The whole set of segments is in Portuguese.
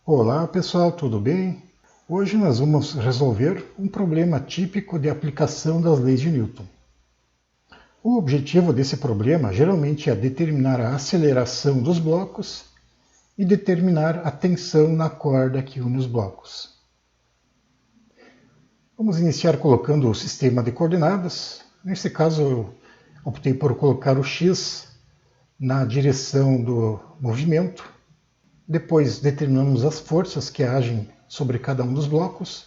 Olá pessoal, tudo bem? Hoje nós vamos resolver um problema típico de aplicação das leis de Newton. O objetivo desse problema geralmente é determinar a aceleração dos blocos e determinar a tensão na corda que une os blocos. Vamos iniciar colocando o sistema de coordenadas. Nesse caso eu optei por colocar o x na direção do movimento. Depois determinamos as forças que agem sobre cada um dos blocos,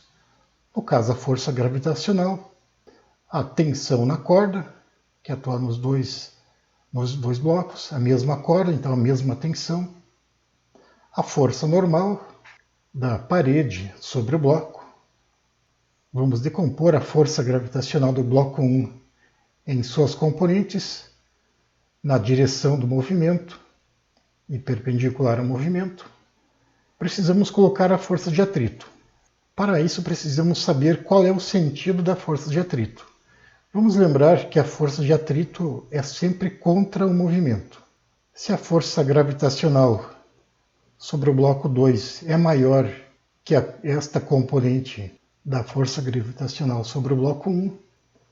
no caso a força gravitacional, a tensão na corda, que atua nos dois blocos, a mesma corda, então a mesma tensão, a força normal da parede sobre o bloco. Vamos decompor a força gravitacional do bloco 1 em suas componentes, na direção do movimento e perpendicular ao movimento. Precisamos colocar a força de atrito. Para isso, precisamos saber qual é o sentido da força de atrito. Vamos lembrar que a força de atrito é sempre contra o movimento. Se a força gravitacional sobre o bloco 2 é maior que esta componente da força gravitacional sobre o bloco 1,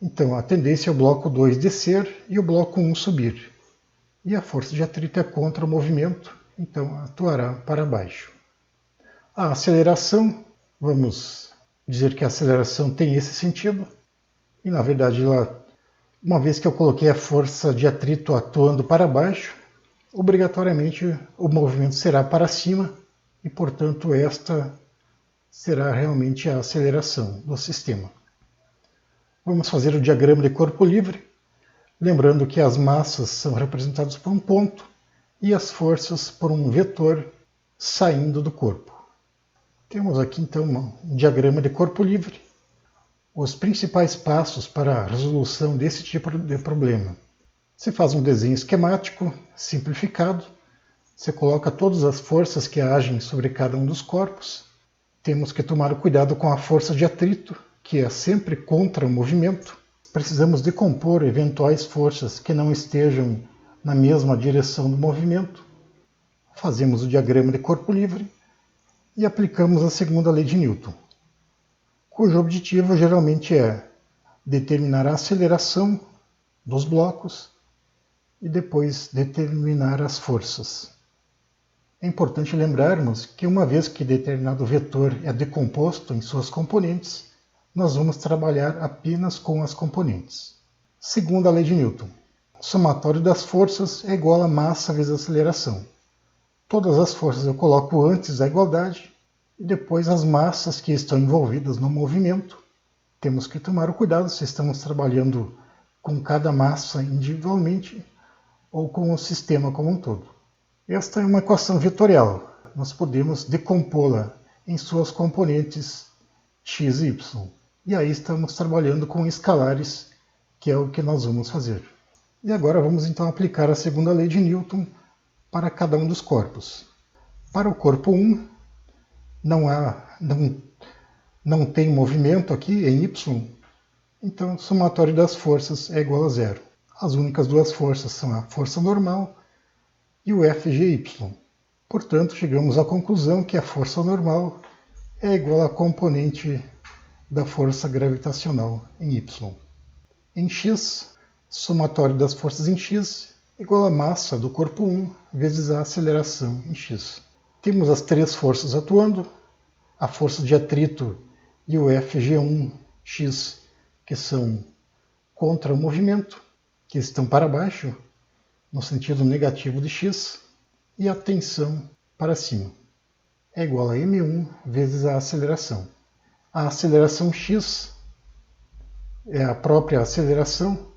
então a tendência é o bloco 2 descer e o bloco 1 subir. E a força de atrito é contra o movimento, então atuará para baixo. A aceleração, vamos dizer que a aceleração tem esse sentido, e na verdade, uma vez que eu coloquei a força de atrito atuando para baixo, obrigatoriamente o movimento será para cima, e portanto esta será realmente a aceleração do sistema. Vamos fazer o diagrama de corpo livre. Lembrando que as massas são representadas por um ponto e as forças por um vetor saindo do corpo. Temos aqui então um diagrama de corpo livre. Os principais passos para a resolução desse tipo de problema. Você faz um desenho esquemático simplificado, você coloca todas as forças que agem sobre cada um dos corpos. Temos que tomar cuidado com a força de atrito, que é sempre contra o movimento. Precisamos decompor eventuais forças que não estejam na mesma direção do movimento. Fazemos o diagrama de corpo livre e aplicamos a segunda lei de Newton, cujo objetivo geralmente é determinar a aceleração dos blocos e depois determinar as forças. É importante lembrarmos que uma vez que determinado vetor é decomposto em suas componentes, nós vamos trabalhar apenas com as componentes. Segunda lei de Newton. O somatório das forças é igual a massa vezes aceleração. Todas as forças eu coloco antes da igualdade e depois as massas que estão envolvidas no movimento. Temos que tomar o cuidado se estamos trabalhando com cada massa individualmente ou com o sistema como um todo. Esta é uma equação vetorial. Nós podemos decompô-la em suas componentes x e y. E aí estamos trabalhando com escalares, que é o que nós vamos fazer. E agora vamos então aplicar a segunda lei de Newton para cada um dos corpos. Para o corpo 1, não tem movimento aqui em y, então o somatório das forças é igual a zero. As únicas duas forças são a força normal e o FGY. Portanto, chegamos à conclusão que a força normal é igual à componente da força gravitacional em y. Em x, somatório das forças em x igual a massa do corpo 1 vezes a aceleração em x. Temos as três forças atuando, a força de atrito e o Fg1x, que são contra o movimento, que estão para baixo, no sentido negativo de x, e a tensão para cima. É igual a m1 vezes a aceleração. A aceleração x é a própria aceleração.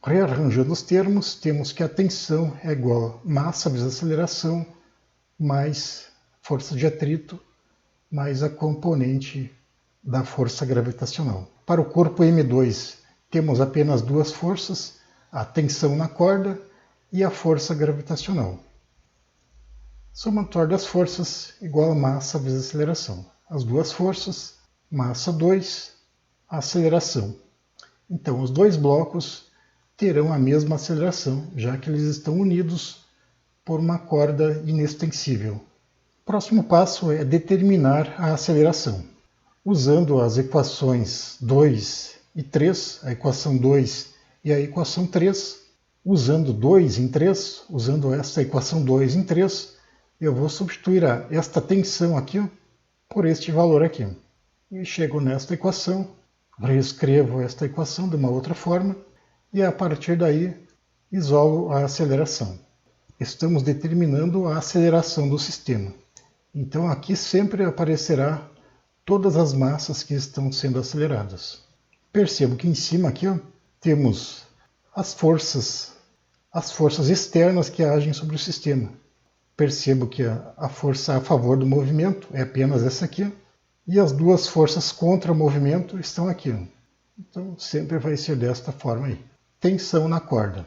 Rearranjando os termos, temos que a tensão é igual a massa vezes aceleração mais força de atrito mais a componente da força gravitacional. Para o corpo M2, temos apenas duas forças, a tensão na corda e a força gravitacional. Somatório das forças igual a massa vezes aceleração. As duas forças, massa 2, aceleração. Então, os dois blocos terão a mesma aceleração, já que eles estão unidos por uma corda inextensível. próximo passo é determinar a aceleração. Usando as equações 2 e 3, a equação 2 e a equação 3, usando 2 em 3, usando esta equação 2 em 3, eu vou substituir esta tensão aqui por este valor aqui. E chego nesta equação, reescrevo esta equação de uma outra forma e a partir daí isolo a aceleração. Estamos determinando a aceleração do sistema. Então aqui sempre aparecerá todas as massas que estão sendo aceleradas. Percebo que em cima aqui temos as forças externas que agem sobre o sistema. Percebo que a força a favor do movimento é apenas essa aqui, e as duas forças contra o movimento estão aqui. Então sempre vai ser desta forma aí. Tensão na corda.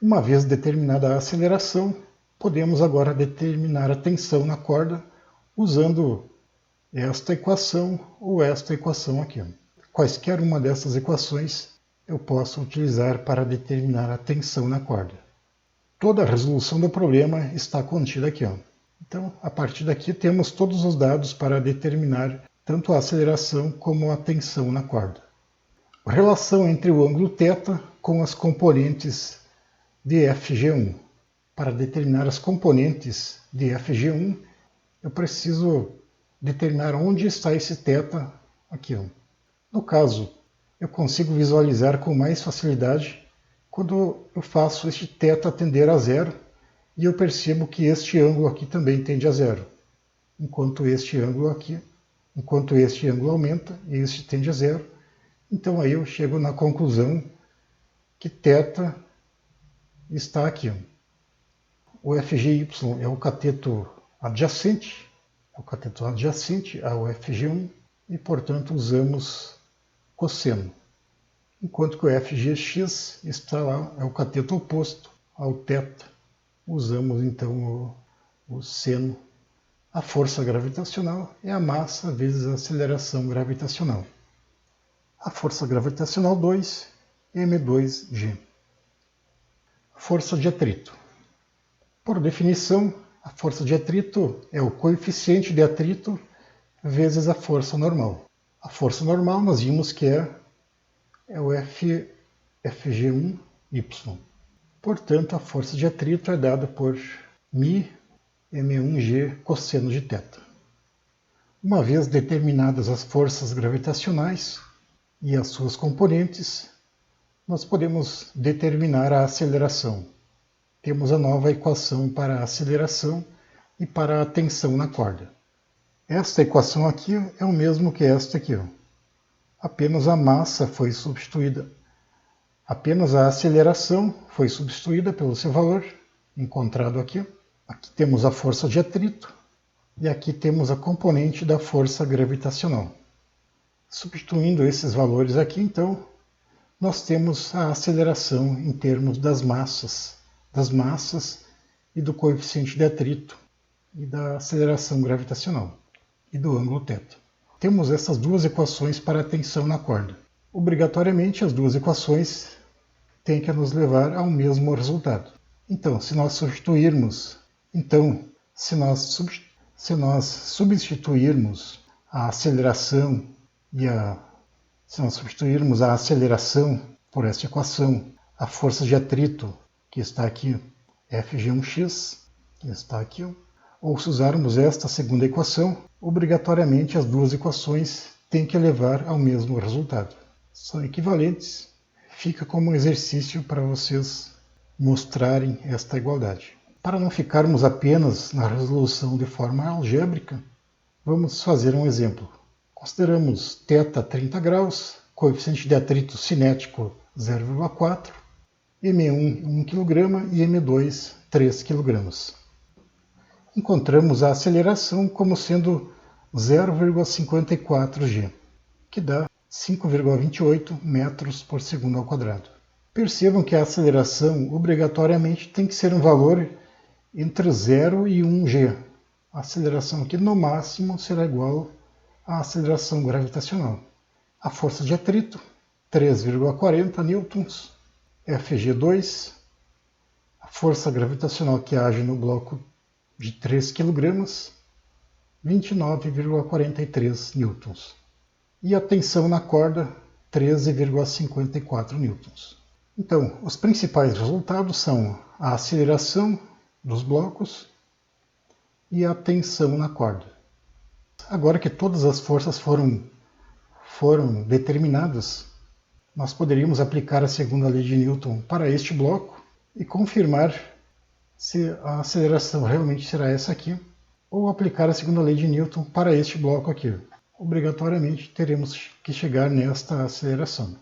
Uma vez determinada a aceleração, podemos agora determinar a tensão na corda usando esta equação ou esta equação aqui. Quaisquer uma dessas equações eu posso utilizar para determinar a tensão na corda. Toda a resolução do problema está contida aqui. Então, a partir daqui temos todos os dados para determinar tanto a aceleração como a tensão na corda. A relação entre o ângulo θ com as componentes de FG1. Para determinar as componentes de FG1, eu preciso determinar onde está esse θ aqui. No caso, eu consigo visualizar com mais facilidade quando eu faço este θ tender a zero e eu percebo que este ângulo aqui também tende a zero. Enquanto este ângulo aumenta e este tende a zero, então aí eu chego na conclusão que θ está aqui. O FGY é o cateto adjacente ao FG1 e, portanto, usamos cosseno. Enquanto que o FGX está lá, é o cateto oposto ao θ, usamos então o seno. A força gravitacional é a massa vezes a aceleração gravitacional. A força gravitacional 2, m2g. Força de atrito. Por definição, a força de atrito é o coeficiente de atrito vezes a força normal. A força normal nós vimos que é o FG1y. Portanto, a força de atrito é dada por μ m1g cosseno de θ. Uma vez determinadas as forças gravitacionais e as suas componentes, nós podemos determinar a aceleração. Temos a nova equação para a aceleração e para a tensão na corda. Esta equação aqui é o mesmo que esta aqui. Apenas a massa foi substituída. Apenas a aceleração foi substituída pelo seu valor, encontrado aqui. Aqui temos a força de atrito e aqui temos a componente da força gravitacional. Substituindo esses valores aqui, então, nós temos a aceleração em termos das massas e do coeficiente de atrito e da aceleração gravitacional e do ângulo θ. Temos essas duas equações para a tensão na corda. Obrigatoriamente, as duas equações têm que nos levar ao mesmo resultado. Então, se nós substituirmos a aceleração se nós substituirmos a aceleração por esta equação, a força de atrito, que está aqui, Fg1x, que está aqui, ou se usarmos esta segunda equação, obrigatoriamente as duas equações têm que levar ao mesmo resultado. São equivalentes, fica como um exercício para vocês mostrarem esta igualdade. Para não ficarmos apenas na resolução de forma algébrica, vamos fazer um exemplo. Consideramos θ 30 graus, coeficiente de atrito cinético 0,4, M1 1 kg e M2 3 kg. Encontramos a aceleração como sendo 0,54 g, que dá 5,28 metros por segundo ao quadrado. Percebam que a aceleração obrigatoriamente tem que ser um valor entre 0 e 1 g. A aceleração aqui no máximo será igual à aceleração gravitacional. A força de atrito, 3,40 newtons, Fg2, a força gravitacional que age no bloco de 3 kg, 29,43 newtons. E a tensão na corda, 13,54 newtons. Então, os principais resultados são a aceleração dos blocos e a tensão na corda. Agora que todas as forças foram determinadas, nós poderíamos aplicar a segunda lei de Newton para este bloco e confirmar se a aceleração realmente será essa aqui, ou aplicar a segunda lei de Newton para este bloco aqui. Obrigatoriamente teremos que chegar nesta aceleração.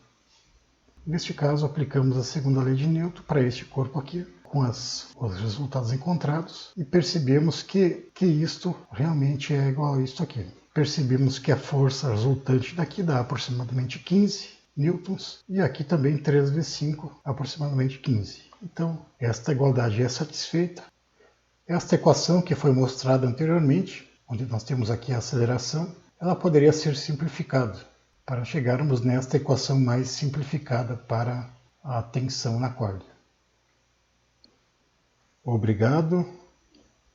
Neste caso, aplicamos a segunda lei de Newton para este corpo aqui, com os resultados encontrados, e percebemos que isto realmente é igual a isto aqui. Percebemos que a força resultante daqui dá aproximadamente 15 newtons, e aqui também 3 vezes 5, aproximadamente 15. Então, esta igualdade é satisfeita. Esta equação que foi mostrada anteriormente, onde nós temos aqui a aceleração, ela poderia ser simplificada para chegarmos nesta equação mais simplificada para a tensão na corda. Obrigado.